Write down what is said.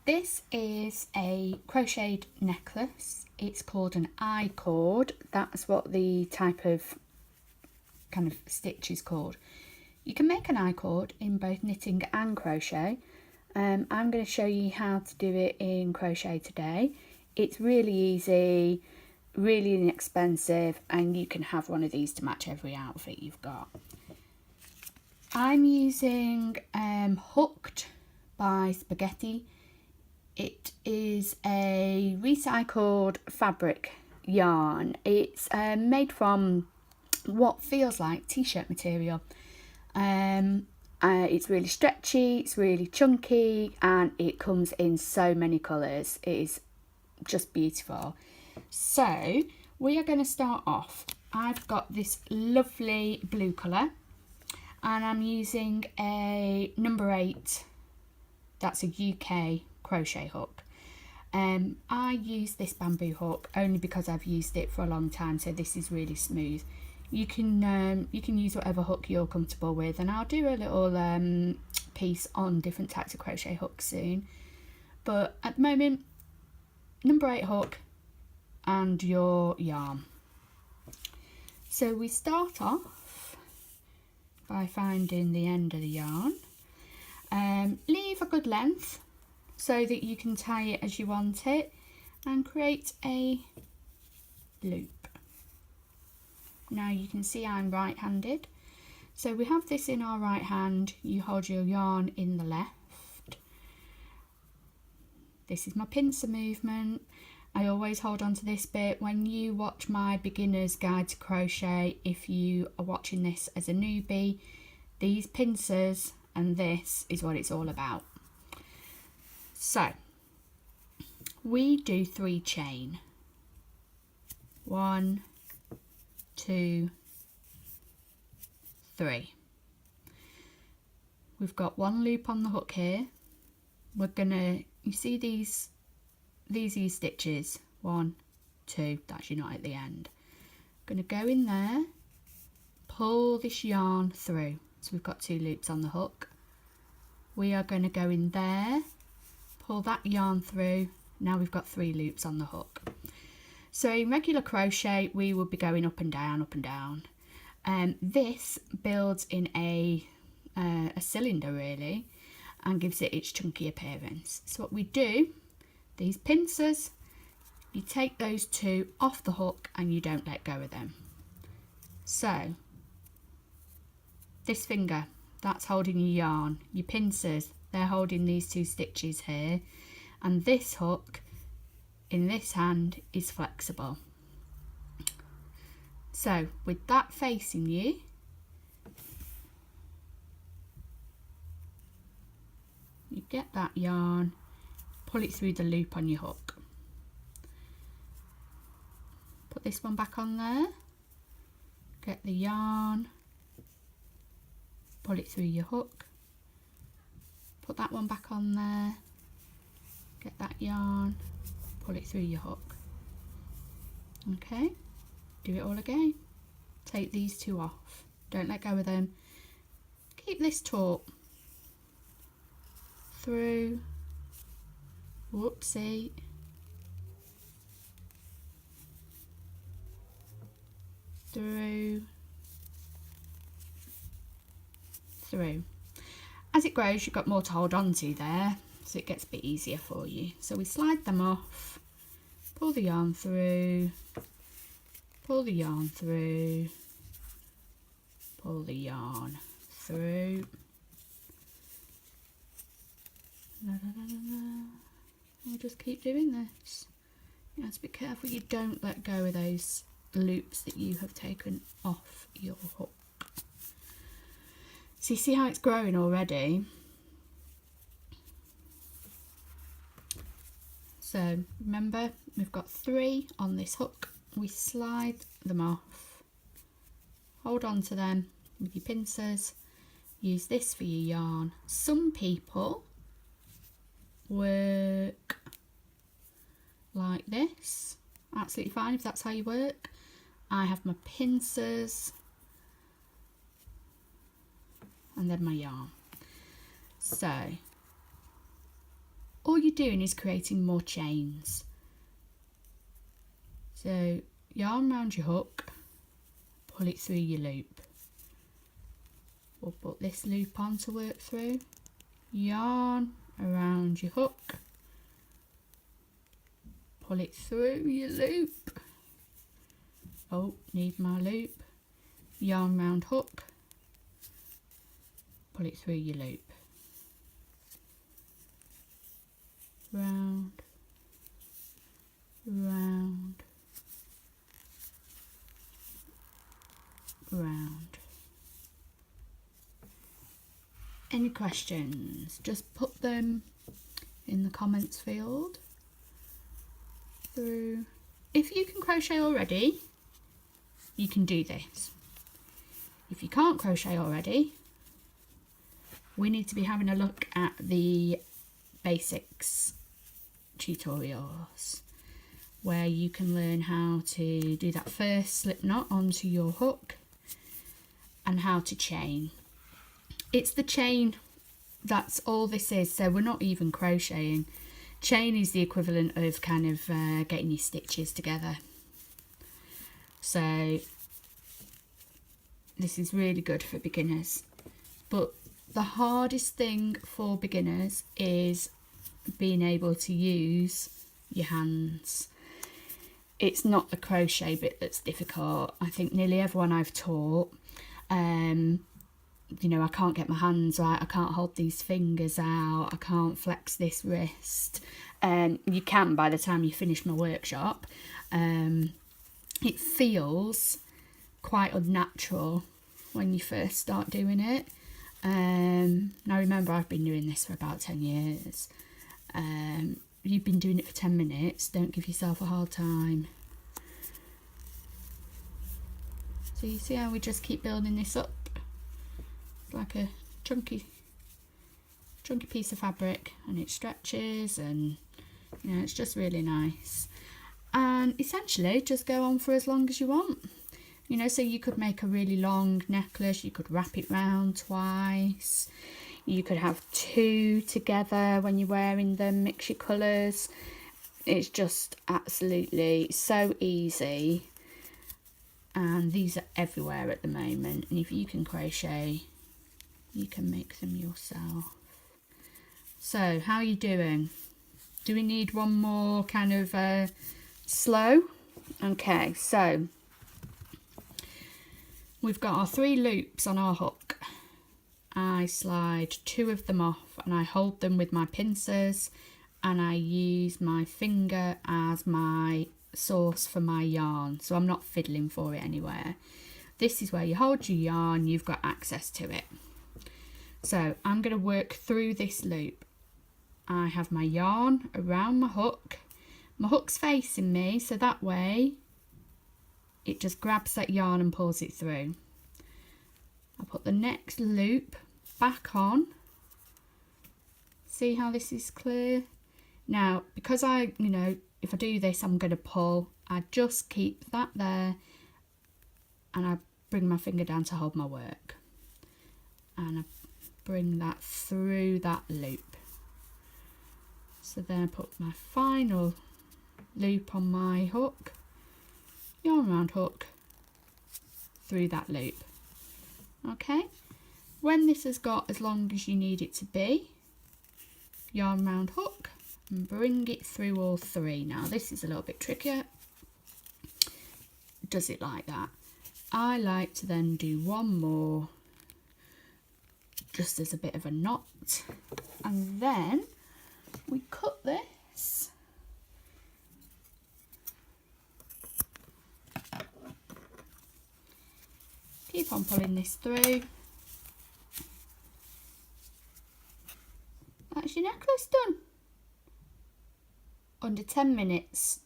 This is a crocheted necklace. It's called an I-cord. That's what the type of kind of stitch is called. You can make an I-cord in both knitting and crochet. I'm going to show you how to do it in crochet today. It's really easy, really inexpensive, and you can have one of these to match every outfit you've got. I'm using Hooked by Spaghetti. It is a recycled fabric yarn. It's made from what feels like t-shirt material. It's really stretchy, it's really chunky, and it comes in so many colours. It is just beautiful. So we are going to start off. I've got this lovely blue colour, and I'm using a number 8. That's a UK crochet hook. I use this bamboo hook only because I've used it for a long time, so this is really smooth. You can use whatever hook you're comfortable with, and I'll do a little piece on different types of crochet hooks soon. But at the moment, number 8 hook and your yarn. So we start off by finding the end of the yarn. Leave a good length so that you can tie it as you want it, and create a loop. Now you can see I'm right-handed, so we have this in our right hand. You hold your yarn in the left. This is my pincer movement. I always hold on to this bit. When you watch my beginner's guide to crochet, if you are watching this as a newbie, these pincers and this is what it's all about. So we do 3 chain. 1, 2, 3. We've got 1 loop on the hook here. We're gonna, you see these stitches, 1, 2, that's your knot at the end. Gonna go in there, pull this yarn through. So we've got 2 loops on the hook. We are going to go in there, pull that yarn through. Now we've got 3 loops on the hook. So in regular crochet we will be going up and down, up and down. This builds in a cylinder really, and gives it its chunky appearance. So what we do, these pincers, you take those 2 off the hook and you don't let go of them. So this finger, that's holding your yarn. Your pincers, they're holding these 2 stitches here, and this hook in this hand is flexible. So with that facing you, you get that yarn, pull it through the loop on your hook. Put this one back on there, get the yarn, pull it through your hook, put that one back on there, get that yarn, pull it through your hook. Okay, do it all again. Take these 2 off, don't let go of them. Keep this taut. Through, whoopsie, through, through. As it grows, you've got more to hold on to there, so it gets a bit easier for you. So we slide them off, pull the yarn through, pull the yarn through, pull the yarn through. We'll just keep doing this. You have to be careful you don't let go of those loops that you have taken off your hook. So you see how it's growing already? So remember, we've got 3 on this hook. We slide them off, hold on to them with your pincers, use this for your yarn. Some people work like this, absolutely fine if that's how you work. I have my pincers and then my yarn. So all you're doing is creating more chains. So yarn around your hook, pull it through your loop. We'll put this loop on to work through. Yarn around your hook, pull it through your loop. Oh, need my loop. Yarn round hook, pull it through your loop. Round, round, round. Any questions? Just put them in the comments field. Through. If you can crochet already, you can do this. If you can't crochet already, we need to be having a look at the basics tutorials where you can learn how to do that first slip knot onto your hook and how to chain. It's the chain, that's all this is, so we're not even crocheting. Chain is the equivalent of kind of getting your stitches together. So this is really good for beginners, but the hardest thing for beginners is being able to use your hands. It's not the crochet bit that's difficult. I think nearly everyone I've taught, you know, I can't get my hands right, I can't hold these fingers out, I can't flex this wrist. You can by the time you finish my workshop. It feels quite unnatural when you first start doing it. Now remember, I've been doing this for about 10 years. You've been doing it for 10 minutes, don't give yourself a hard time. So you see how we just keep building this up? It's like a chunky piece of fabric, and it stretches, and you know, it's just really nice. And essentially just go on for as long as you want. You know, so you could make a really long necklace, you could wrap it round twice, you could have two together when you're wearing them, mix your colours. It's just absolutely so easy, and these are everywhere at the moment, and if you can crochet, you can make them yourself. So how are you doing? Do we need one more kind of slow? Okay, so we've got our 3 loops on our hook. I slide 2 of them off and I hold them with my pincers, and I use my finger as my source for my yarn, so I'm not fiddling for it anywhere. This is where you hold your yarn, you've got access to it. So I'm going to work through this loop. I have my yarn around my hook. My hook's facing me, so that way it just grabs that yarn and pulls it through. I'll put the next loop back on. See how this is clear? Now, because you know, if I do this, I'm going to pull. I just keep that there, and I bring my finger down to hold my work. And I bring that through that loop. So then I put my final loop on my hook, yarn around hook, through that loop. Okay, when this has got as long as you need it to be, yarn round hook and bring it through all 3. Now this is a little bit trickier. Does it like that? I like to then do one more just as a bit of a knot, and then we cut this. Keep on pulling this through. That's your necklace done. Under 10 minutes.